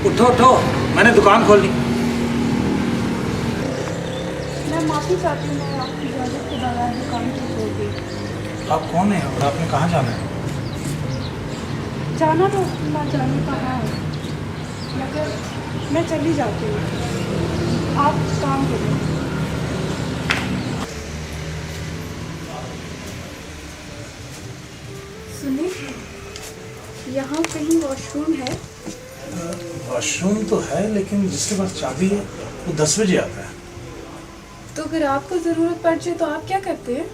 उठो उठो, मैंने दुकान खोल ली। मैं माफ़ी चाहती हूँ, मैं आपकी इजाज़त के बगैर दुकान की खोल दी। आप कौन है और आपने कहाँ जाना है? जाना तो ना जाने कहाँ है, मगर मैं चली जाती हूँ। आप काम करो। सुनिए, यहाँ कहीं वॉशरूम है? वॉशरूम तो है, लेकिन जिसके पास चाबी है वो 10 बजे आता है। तो अगर आपको ज़रूरत पड़ जाए तो आप क्या करते हैं?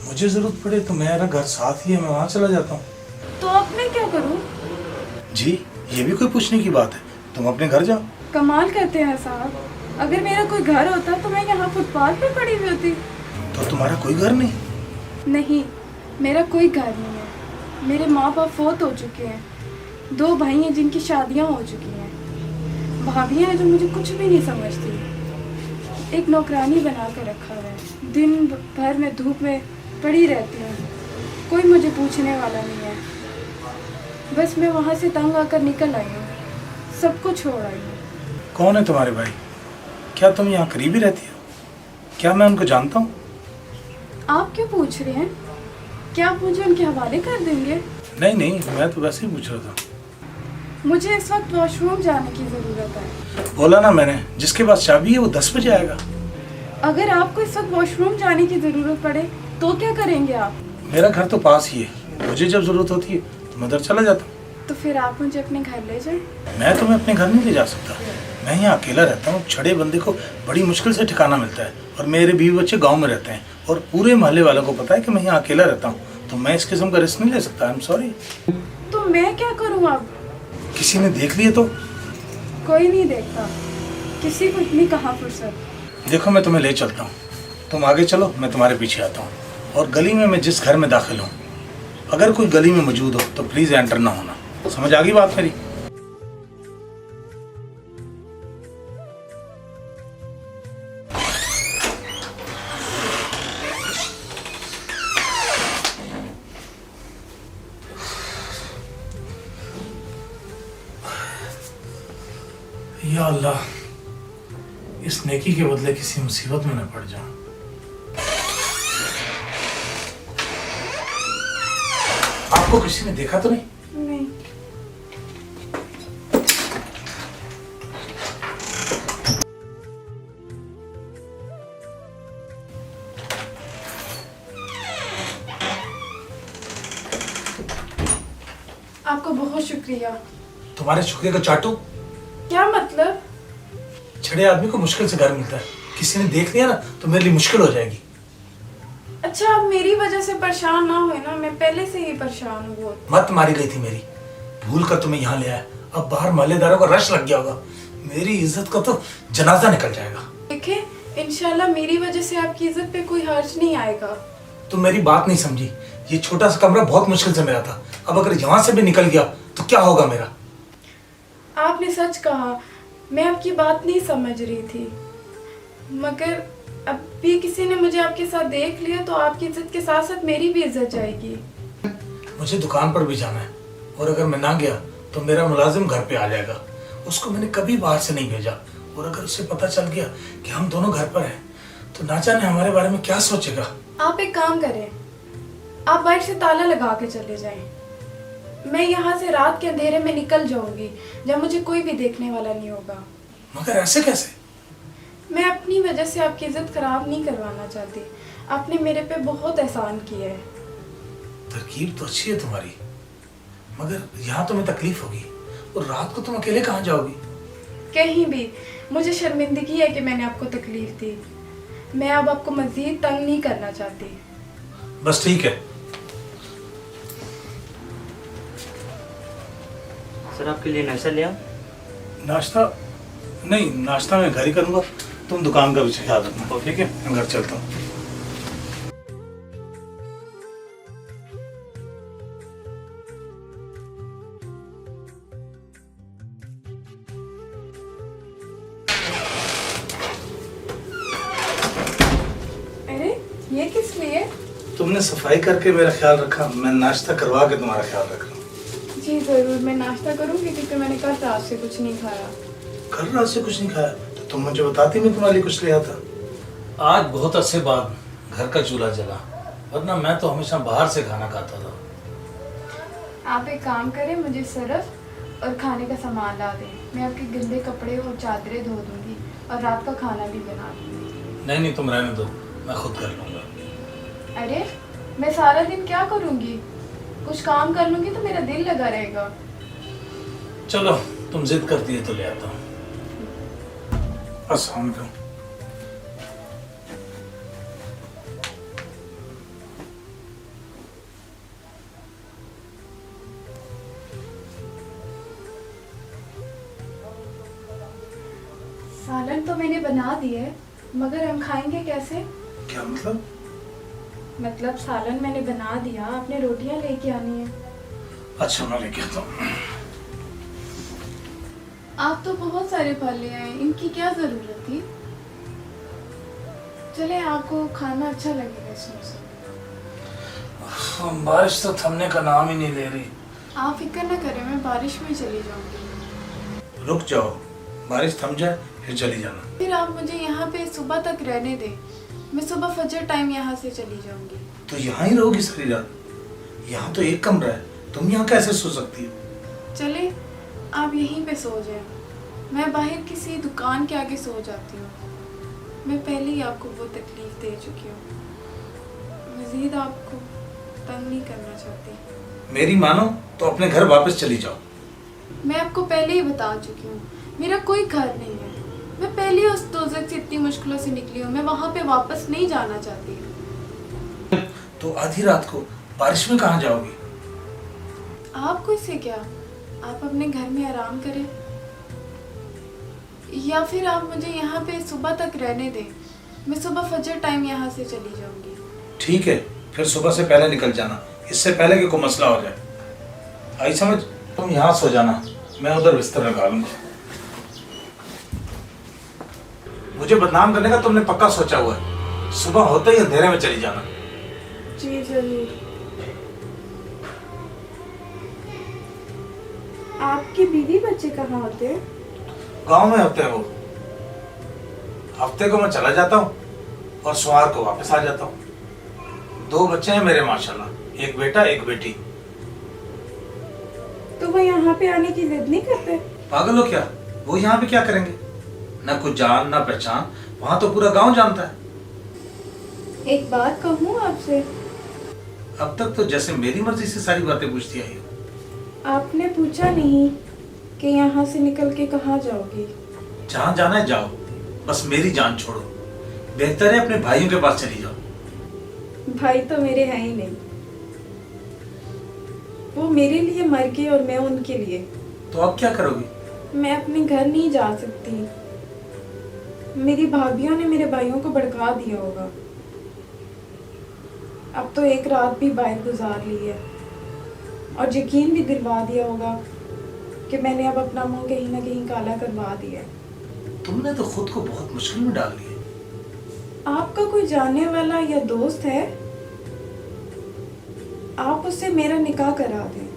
मुझे जरूरत पड़े तो मेरा घर साथ ही है, मैं वहाँ चला जाता हूँ। तो अब मैं क्या करूँ? जी, ये भी कोई पूछने की बात है? तुम अपने घर जाओ। कमाल करते हैं साहब। अगर मेरा कोई घर होता तो मैं यहाँ फुटपाथ पर पड़ी हुई होती। तो तुम्हारा कोई घर नहीं? नहीं, मेरा कोई घर नहीं है। मेरे माँ बाप फौत हो चुके हैं। 2 भाई हैं जिनकी शादियाँ हो चुकी हैं। भाभियाँ हैं जो मुझे कुछ भी नहीं समझती। एक नौकरानी बना कर रखा हुआ है। दिन भर में धूप में पड़ी रहती हूँ। कोई मुझे पूछने वाला नहीं है। बस मैं वहाँ से तंग आकर निकल आई हूँ, सब कुछ छोड़ आई हूँ। कौन है तुम्हारे भाई? क्या तुम यहाँ करीब ही रहती हो? क्या मैं उनको जानता हूँ? आप क्यों पूछ रहे हैं? क्या आप मुझे उनके हवाले कर देंगे? नहीं नहीं, मैं तो वैसे ही पूछ रहा था। मुझे इस वक्त वॉशरूम जाने की ज़रूरत है। बोला ना मैंने, जिसके पास चाबी है वो 10 बजे आएगा। अगर आपको इस वक्त वॉशरूम जाने की ज़रूरत पड़े तो क्या करेंगे आप? मेरा घर तो पास ही है, मुझे जब जरूरत होती है तो मैं उधर चला जाता हूँ। तो फिर आप मुझे अपने घर ले जाएं। मैं तुम्हें अपने घर नहीं ले जा सकता। मैं यहाँ अकेला रहता हूँ। छड़े बंदे को बड़ी मुश्किल से ठिकाना मिलता है, और मेरे बीवी बच्चे गांव में रहते हैं, और पूरे मोहल्ले वालों को पता है कि मैं यहाँ अकेला रहता हूँ। तो मैं इस किस्म का रिस्क नहीं ले सकता। I am sorry. तो मैं क्या करूँ अब? किसी ने देख लिया तो? कोई नहीं देखता, किसी को इतनी कहाँ फुर्सत। देखो, मैं तुम्हें ले चलता हूँ, तुम आगे चलो, मैं तुम्हारे पीछे आता हूँ। और गली में मैं जिस घर में दाखिल हूँ, अगर कोई गली में मौजूद हो तो प्लीज़ एंटर ना होना। समझ आ गई बात मेरी? या अल्लाह, इस नेकी के बदले किसी मुसीबत में न पड़ जाऊं। आपको किसी ने देखा तो नहीं? नहीं। आपका बहुत शुक्रिया। तुम्हारे शुक्रिया को चाटू? क्या मतलब? छड़े आदमी को मुश्किल से घर मिलता है, किसी ने देख लिया ना तो मेरे लिए मुश्किल हो जाएगी। अच्छा, आप मेरी वजह से परेशान ना हुए ना, मैं पहले से ही परेशान हूँ बहुत। मत मारी गई थी मेरी, भूल कर तुम्हें यहाँ ले आया। अब बाहर मोहल्लेदारों का रश लग गया होगा, मेरी इज्जत का तो जनाजा निकल जाएगा। देखे, इंशाल्लाह मेरी वजह से आपकी इज्जत पे कोई हर्ज नहीं आएगा। तुम मेरी बात नहीं समझी। ये छोटा सा कमरा बहुत मुश्किल से मिला था, अब अगर यहाँ से भी निकल गया तो क्या होगा मेरा? आपने सच कहा, मैं आपकी बात नहीं समझ रही थी, मगर अब भी किसी ने मुझे आपके साथ देख लिया तो आपकी इज्जत के साथ साथ मेरी भी इज्जत जाएगी। मुझे दुकान पर भी जाना है, और अगर मैं ना गया तो मेरा मुलाजिम घर पे आ जाएगा। उसको मैंने कभी बाहर से नहीं भेजा, और अगर उसे पता चल गया कि हम दोनों घर पर हैं तो ना जाने हमारे बारे में क्या सोचेगा। आप एक काम करें, आप बाहर से ताला लगा के चले जाएं। मैं यहाँ से रात के अंधेरे में निकल जाऊंगी जब मुझे कोई भी देखने वाला नहीं होगा। मगर ऐसे कैसे? मैं अपनी वजह से आपकी इज्जत खराब नहीं करवाना चाहती। आपने मेरे पे बहुत एहसान किया है। तरकीब तो अच्छी है तुम्हारी, मगर यहाँ तुम्हें तकलीफ होगी, और रात को तुम अकेले कहाँ जाओगी? कहीं भी। मुझे शर्मिंदगी है कि मैंने आपको तकलीफ दी। मैं अब आपको मजीद तंग नहीं करना चाहती। बस ठीक है। सर, आपके लिए नाश्ता ले आऊं? नाश्ता नहीं, नाश्ता मैं घर ही करूँगा। तुम दुकान का भी ख्याल रखना, ठीक है? मैं घर चलता हूँ। अरे, ये किस लिए? तुमने सफाई करके मेरा ख्याल रखा, मैं नाश्ता करवा के तुम्हारा ख्याल रख रहा हूँ। जी ज़रूर, मैं नाश्ता करूँगी क्योंकि मैंने कल रात से कुछ नहीं खाया। कल रात से कुछ नहीं खाया तो तुम मुझे बताती, मैं तुम्हारे लिए कुछ ले आता। आज बहुत अरसे बाद घर का चूल्हा जला, वरना मैं तो हमेशा बाहर से खाना खाता था। आप एक काम करें, मुझे सरफ और खाने का सामान ला दें। मैं आपके गंदे कपड़े और चादरें धो दूँगी और रात का खाना भी बना दूँगी। नहीं नहीं, तुम रहने दो, मैं खुद कर लूँगा। अरे मैं सारा दिन क्या करूँगी? कुछ काम कर लूँगी तो मेरा दिल लगा रहेगा। चलो, तुम जिद करती है तो ले आता हूँ। अस्सलाम वालेकुम। सालन तो मैंने बना दिया है, मगर हम खाएंगे कैसे? क्या मतलब? मतलब सालन मैंने बना दिया, आपने रोटियां लेके आनी है। अच्छा, मैं लेके आता हूँ। आप तो बहुत सारे फल ले आए, इनकी क्या जरूरत थी? चले, आपको खाना अच्छा लगेगा इसमें से। बारिश तो थमने का नाम ही नहीं ले रही। आप फिक्र न करें, मैं बारिश में चली जाऊंगी। रुक जाओ, बारिश थम जाए फिर चली जाना। फिर आप मुझे यहाँ पे सुबह तक रहने दें, मैं सुबह फजर टाइम यहाँ से चली जाऊंगी। तो यहाँ ही रहोगी सारी रात? यहाँ तो एक कमरा है, तुम यहाँ कैसे सो सकती हो? चले, आप यहीं पे सो जाएं, मैं बाहर किसी दुकान के आगे सो जाती हूँ। मैं पहले ही आपको वो तकलीफ दे चुकी हूँ, मज़ीद आपको तंग नहीं करना चाहती। मेरी मानो तो अपने घर वापस चली जाओ। मैं आपको पहले ही बता चुकी हूँ, मेरा कोई घर नहीं है। मैं पहले उस दोज़ख से इतनी मुश्किलों से निकली हूँ, मैं वहाँ पे वापस नहीं जाना चाहती। तो आधी रात को बारिश में कहाँ जाओगी? आपको इससे क्या, आप अपने घर में आराम करें, या फिर आप मुझे यहाँ पे सुबह तक रहने दें, मैं सुबह फजर टाइम यहाँ से चली जाऊंगी। ठीक है, फिर सुबह से पहले निकल जाना, इससे पहले कि कोई मसला हो जाए। आई समझ? तुम यहाँ सो जाना, मैं उधर बिस्तर लगा लूंगा। मुझे बदनाम करने का तुमने पक्का सोचा हुआ है। सुबह होते ही अंधेरे में चली जाना। जी जरूर। आपके बीवी बच्चे कहाँ होते हैं? गांव में होते हैं वो। हफ्ते को मैं चला जाता हूँ और सोमवार को वापस आ जाता हूँ। 2 बच्चे हैं मेरे माशाल्लाह, एक बेटा एक बेटी। तो वो यहाँ पे आने की जिद नहीं करते? पागल हो क्या? वो यहाँ पे क्या करेंगे? ना कुछ जान ना पहचान, वहां तो पूरा गांव जानता है। एक बात कहूँ आपसे? अब तक तो जैसे मेरी मर्जी से सारी बातें पूछती आई हो। आपने पूछा नहीं कि यहाँ से निकल के कहाँ जाओगी? जहां जाना है जाओ, बस मेरी जान छोड़ो। बेहतर है अपने भाइयों के पास चली जाओ। भाई तो मेरे हैं ही नहीं, वो मेरे लिए मर गए और मैं उनके लिए। तो अब क्या करोगी? मैं अपने घर नहीं जा सकती, मेरी भाभियों ने मेरे भाइयों को भड़का दिया होगा। अब तो एक रात भी बाहर गुजार ली है और यकीन भी दिलवा दिया होगा कि मैंने अब अपना मुंह कहीं ना कहीं काला करवा दिया है। तुमने तो खुद को बहुत मुश्किल में डाल लिया। आपका कोई जानने वाला या दोस्त है? आप उससे मेरा निकाह करा दें।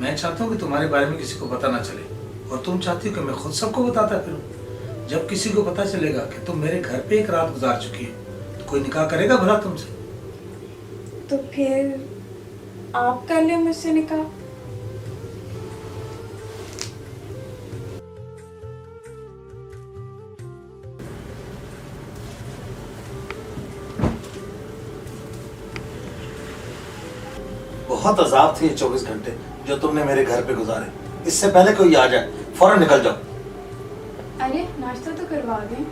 मैं चाहता हूँ कि तुम्हारे बारे में किसी को पता ना चले, और तुम चाहती हो कि मैं खुद सबको बताता फिरूं। जब किसी को पता चलेगा कि तुम मेरे घर पे एक रात गुजार चुकी है, तो कोई निकाह करेगा भला तुमसे? तो फिर आप कर ले मुझसे निकाह। बहुत अजाब थे ये 24 घंटे जो तुमने मेरे घर पे गुजारे। इससे पहले कोई आ जाए फौरन निकल जाओ। अरे नाश्ता तो करवा दें,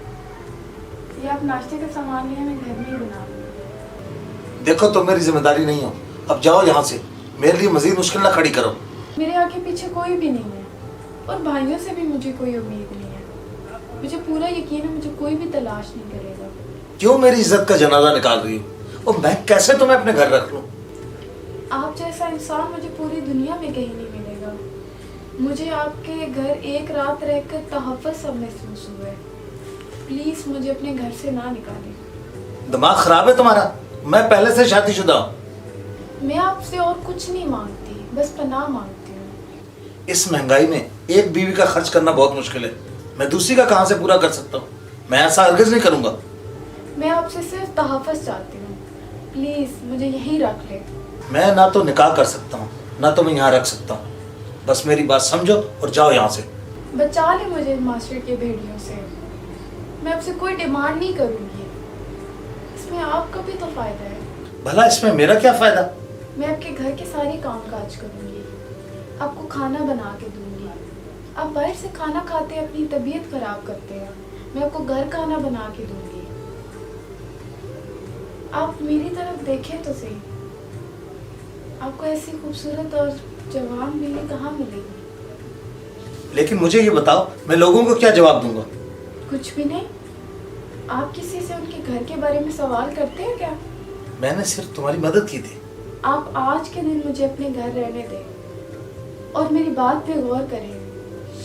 या आप नाश्ते का सामान लिया, मैं घर में ही बना लूँगी। देखो तुम मेरी जिम्मेदारी नहीं हो, अब जाओ यहाँ से। मेरे लिए मजीद मुश्किल ना खड़ी करो। मेरे आगे पीछे कोई भी नहीं है और भाइयों से भी मुझे कोई उम्मीद नहीं है। मुझे पूरा यकीन है मुझे कोई भी तलाश नहीं करेगा। क्यों मेरी इज्जत का जनाजा निकाल रही हो? और मैं कैसे तुम्हें अपने घर रख लूं? आप जैसा इंसान मुझे पूरी दुनिया में कहीं नहीं मिलेगा। मुझे आपके घर एक रात रहकर तहफ़्फ़ुज़ सब महसूस हुआ है। प्लीज़ मुझे अपने घर से ना निकालें। दिमाग खराब है तुम्हारा? मैं पहले से शादीशुदा हूं। मैं आपसे और कुछ नहीं मांगती, बस पनाह मांगती हूँ। इस महंगाई में एक बीवी का खर्च करना बहुत मुश्किल है। मैं दूसरी का कहाँ से पूरा कर सकता हूँ? मैं ऐसा हरगिज नहीं करूँगा। मैं आपसे सिर्फ तहफ़्फ़ुज़ चाहती हूँ, प्लीज़ मुझे यहीं रख ले। मैं ना तो निकाह कर सकता हूँ, ना तो मैं यहाँ रख सकता हूँ। बस मेरी बात समझो और जाओ यहाँ से। बचा ले मुझे मास्टर के भेड़ियों से। मैं आपसे कोई डिमांड नहीं करूँगी, इसमें आपका भी तो फ़ायदा है। भला इसमें मेरा क्या फ़ायदा? मैं आपके घर के सारे काम काज करूँगी, आपको खाना बना के दूँगी। आप बाहर से खाना खाते हैं, अपनी तबीयत ख़राब करते हैं, मैं आपको घर खाना बना के दूँगी। आप मेरी तरफ देखें तो सही, आपको ऐसी खूबसूरत और जवान बीवी कहाँ मिलेगी? लेकिन मुझे ये बताओ, मैं लोगों को क्या जवाब दूंगा? कुछ भी नहीं। आप किसी से उनके घर के बारे में सवाल करते हैं क्या? मैंने सिर्फ तुम्हारी मदद की थी। आप आज के दिन मुझे अपने घर रहने दें और मेरी बात पे गौर करें।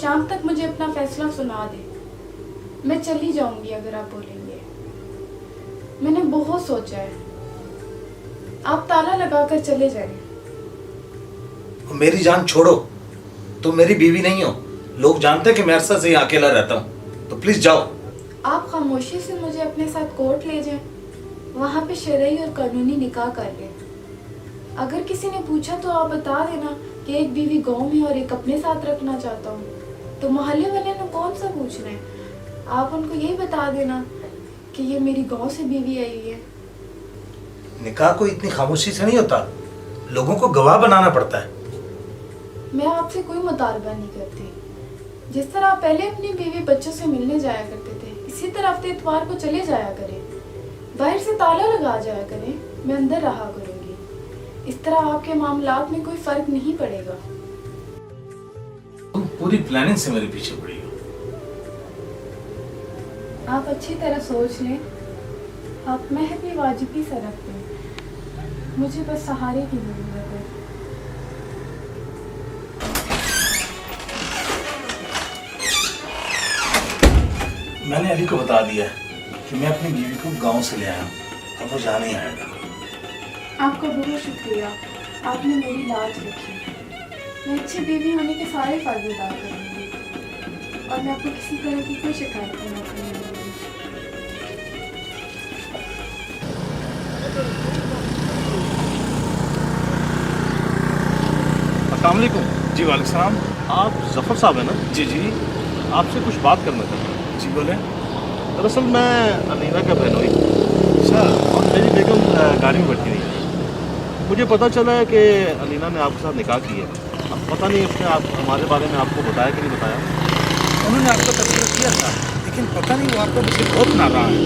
शाम तक मुझे अपना फैसला सुना दें। मैं चली जाऊंगी अगर आप बोलेंगे। मैंने बहुत सोचा है, आप ताला लगाकर चले जाएं। मेरी जान छोड़ो, तुम मेरी बीवी नहीं हो। लोग जानते हैं कि मैं अरसा से यहाँ अकेला रहता हूँ, तो प्लीज जाओ। आप खामोशी से मुझे अपने साथ कोर्ट ले जाएं, वहाँ पे शरई और कानूनी निकाह कर लें। अगर किसी ने पूछा तो आप बता देना कि एक बीवी गांव में और एक अपने साथ रखना चाहता हूँ, तो मोहल्ले वाले ने कौन सा पूछना है। आप उनको यही बता देना कि ये मेरी गांव से बीवी आई है। निकाह को इतनी खामोशी से नहीं होता, लोगों को गवाह बनाना पड़ता है। मैं आपसे कोई मुतालबा नहीं करती। जिस तरह आप पहले अपनी बीवी बच्चों से मिलने जाया करते थे, इसी तरह हफ्ते इतवार को चले जाया करें। बाहर से ताला लगा जाया करें, मैं अंदर रहा करूंगी। इस तरह आपके मामलात में कोई फर्क नहीं पड़ेगा। तुम पूरी प्लानिंग से मेरे पीछे पड़ी हो। आप अच्छी तरह सोच लें, आप महबी वाजिबी से रखते हैं। मुझे बस सहारे की जरूरत है। मैंने अली को बता दिया कि मैं अपनी बीवी को गांव से ले आया हूँ, अब वो जाने ही आएगा। आपका बहुत शुक्रिया, आपने मेरी लाज रखी। मैं अच्छी बीवी होने के सारे फायदे अदा करूँगी और मैं आपको किसी तरह की कोई शिकायत नहीं करूँगी। अस्सलाम वालेकुम। जी वालेकुम सलाम। आप जफ़र साहब हैं ना? जी जी आपसे कुछ बात करना चाहता हूँ। जी बोले। दरअसल मैं अलीना का बहनोई अच्छा, और मेरी बेगम गाड़ी में बैठी हुई है। मुझे पता चला है कि अलीना ने आपके साथ निकाह की है। अब पता नहीं उसने आप हमारे बारे में आपको बताया कि नहीं बताया। उन्होंने आपको तस्वीर किया था, लेकिन पता नहीं वो आपको मुझे बहुत नाराज़ है।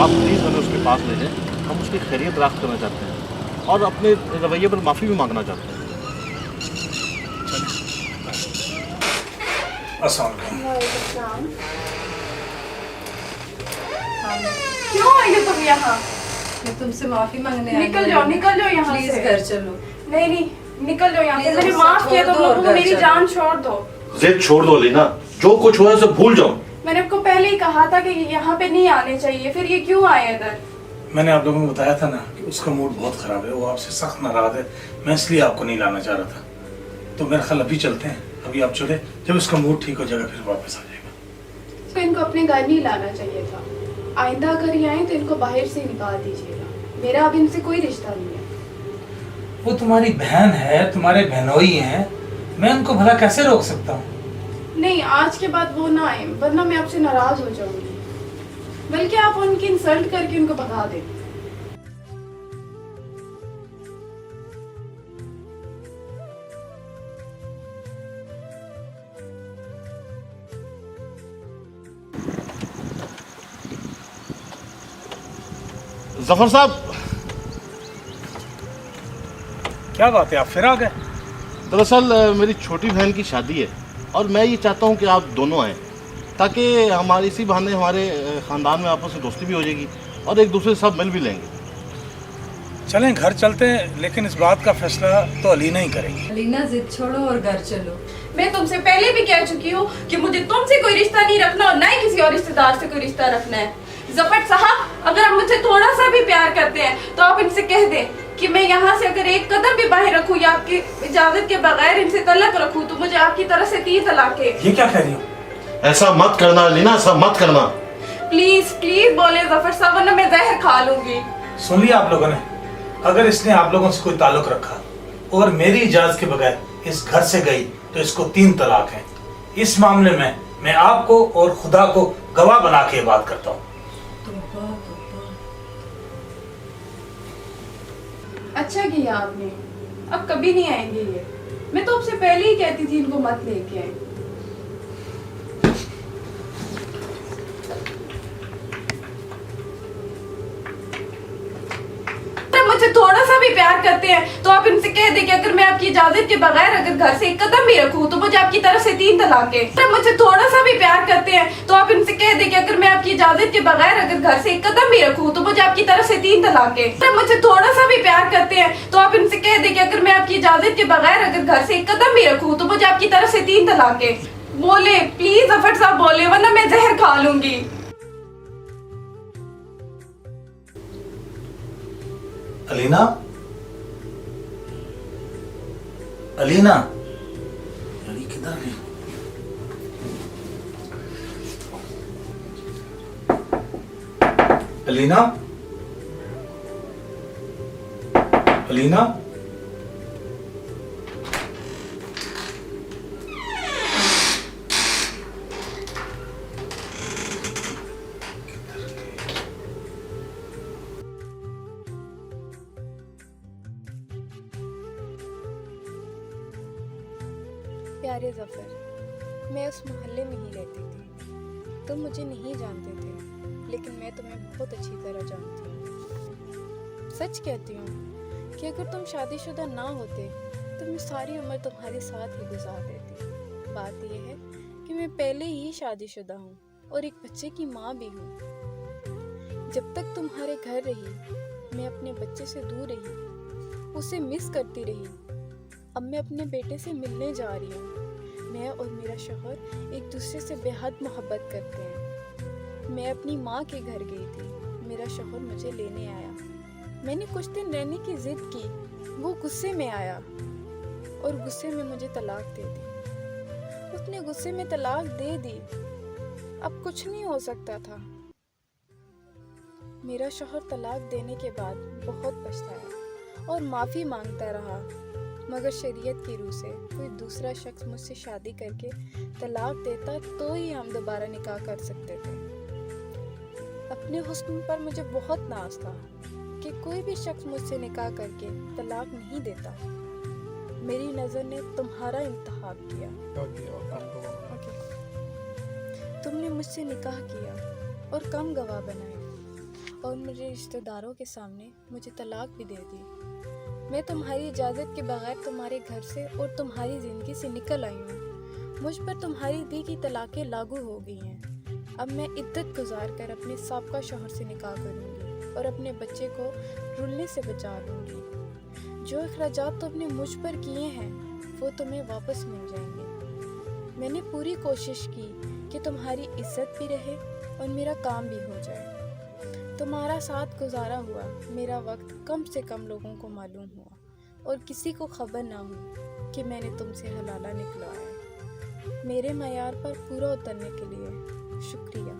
आप प्लीज़ हमें उसके पास ले जाएँ, हम उसकी खैरियत राख्त करना चाहते हैं और अपने रवैये पर माफ़ी भी मांगना चाहते हैं। अस्सलाम वालेकुम। क्यों आई हो तुम यहाँ? मैं तुमसे माफी मांगने आई निकल हूँ। जाओ, निकल जाओ यहाँ प्लीज से। घर चलो। नहीं नहीं, निकल जाओ यहाँ से। प्लीज मैंने मुझसे माफ किया छोड़ तुम दो और लोगों को, घर मेरी चलो। जान छोड़ दो। जिद छोड़ दो अलीना, जो कुछ हुआ है सब भूल जाओ। मैंने आपको पहले ही कहा था कि यहाँ पे नहीं आने चाहिए, फिर ये क्यों आए इधर? मैंने आप लोगों को बताया था ना कि उसका मूड बहुत ख़राब है, वो आपसे सख्त नाराज़ है। मैं इसलिए आपको नहीं लाना चाह रहा था। तो मेरा ख्याल अभी चलते हैं, अभी आप चले, जब उसका मूड ठीक हो जाएगा फिर वापस आ जाएगा। तो इनको अपने घर नहीं लाना चाहिए था। आइंदा अगर ये आए तो इनको बाहर से निकाल दीजिएगा। मेरा अब इनसे कोई रिश्ता नहीं है। वो तुम्हारी बहन है, तुम्हारे बहनोई हैं, मैं उनको भला कैसे रोक सकता हूँ? नहीं, आज के बाद वो ना आए, वरना मैं आपसे नाराज हो जाऊंगी। बल्कि आप उनकी इंसल्ट करके उनको भगा दें। जफ़र साहब, क्या बात है, आप फिर आ गए? दरअसल मेरी छोटी बहन की शादी है और मैं ये चाहता हूँ कि आप दोनों आएँ, ताकि हमारे इसी बहाने हमारे ख़ानदान में आपस में दोस्ती भी हो जाएगी और एक दूसरे से सब मिल भी लेंगे। चलें घर चलते हैं, लेकिन इस बात का फैसला तो अलीना ही करेंगी। अलीना जिद छोड़ो और घर चलो। मैं तुमसे पहले भी कह चुकी हूँ कि मुझे तुमसे कोई रिश्ता नहीं रखना और ना ही किसी और रिश्तेदार से कोई रिश्ता रखना है। जफर साहब, अगर आप मुझसे थोड़ा सा भी प्यार करते हैं तो आप इनसे कह दें कि मैं यहाँ से अगर एक कदम भी बाहर रखूँ या आपकी इजाजत के बगैर इनसे तलाक रखूँ तो मुझे आपकी तरफ से 3 तलाकें। ये क्या कह रही हो? ऐसा मत करना अलीना, ऐसा मत करना। प्लीज प्लीज बोले जफर साहब, वरना मैं जहर खा लूंगी। सुन लिया आप लोगों ने? अगर इसने आप लोगों से कोई ताल्लुक रखा और मेरी इजाजत के बगैर इस घर से गई तो इसको 3 तलाक हैं। इस मामले में मैं आपको और खुदा को गवाह बना के बात करता हूँ। अच्छा किया आपने, अब कभी नहीं आएंगे ये। मैं तो आपसे पहले ही कहती थी इनको मत लेके आए। मुझे थोड़ा सा भी प्यार करते हैं तो आप इनसे कह दें कि अगर मैं आपकी इजाजत के बगैर अगर घर से एक कदम भी रखूं तो मुझे आपकी तरफ से 3 तलाकें। मुझे थोड़ा सा भी प्यार करते हैं तो आप इनसे कह दें कि अगर मैं आपकी इजाजत के बगैर अगर घर से एक कदम भी रखूं तो मुझे आपकी तरफ से 3 तलाकें। मुझे थोड़ा सा भी प्यार करते हैं तो आप इनसे कह दें कि अगर मैं आपकी इजाजत के बगैर अगर घर से एक कदम भी रखूं तो मुझे आपकी तरफ से 3 तलाकें। बोले प्लीज जफर साहब, बोले वरना मैं जहर खा लूंगी। अलीना, अलीना, अली किधर गई? अलीना, अलीना, प्यारे जफर, मैं उस मोहल्ले में ही रहती थी। तुम मुझे नहीं जानते थे, लेकिन मैं तुम्हें बहुत अच्छी तरह जानती हूँ। सच कहती हूँ कि अगर तुम शादीशुदा ना होते तो मैं सारी उम्र तुम्हारे साथ ही गुजार देती। बात यह है कि मैं पहले ही शादीशुदा हूँ और एक बच्चे की माँ भी हूँ। जब तक तुम्हारे घर रही, मैं अपने बच्चे से दूर रही, उसे मिस करती रही। अब मैं अपने बेटे से मिलने जा रही हूँ। मैं और मेरा शौहर एक दूसरे से बेहद मोहब्बत करते हैं। मैं अपनी माँ के घर गई थी, मेरा शौहर मुझे लेने आया। मैंने कुछ दिन रहने की जिद की, वो गुस्से में आया और गुस्से में मुझे तलाक दे दी। उसने गुस्से में तलाक दे दी। अब कुछ नहीं हो सकता था। मेरा शौहर तलाक देने के बाद बहुत पछताया और माफ़ी मांगता रहा, मगर शरीयत की रूह से कोई दूसरा शख्स मुझसे शादी करके तलाक देता तो ही हम दोबारा निकाह कर सकते थे। अपने हुस्न पर मुझे बहुत नाज था कि कोई भी शख्स मुझसे निकाह करके तलाक नहीं देता। मेरी नज़र ने तुम्हारा इंतखाब किया। ओके। तुमने मुझसे निकाह किया और कम गवाह बनाए और मेरे रिश्तेदारों के सामने मुझे तलाक भी दे दी। मैं तुम्हारी इजाज़त के बगैर तुम्हारे घर से और तुम्हारी ज़िंदगी से निकल आई हूँ। मुझ पर तुम्हारी दी की तलाक़ें लागू हो गई हैं। अब मैं इद्दत गुजार कर अपने साबका शौहर से निकाह करूँगी और अपने बच्चे को रुलने से बचा लूँगी। जो अखराजात तुमने मुझ पर किए हैं वो तुम्हें वापस मिल जाएंगे। मैंने पूरी कोशिश की कि तुम्हारी इज्जत भी रहे और मेरा काम भी हो जाए। तुम्हारा साथ गुजारा हुआ मेरा वक्त कम से कम लोगों को मालूम हुआ और किसी को खबर ना हुई कि मैंने तुमसे हलाला निकलवाया। मेरे मयार पर पूरा उतरने के लिए शुक्रिया।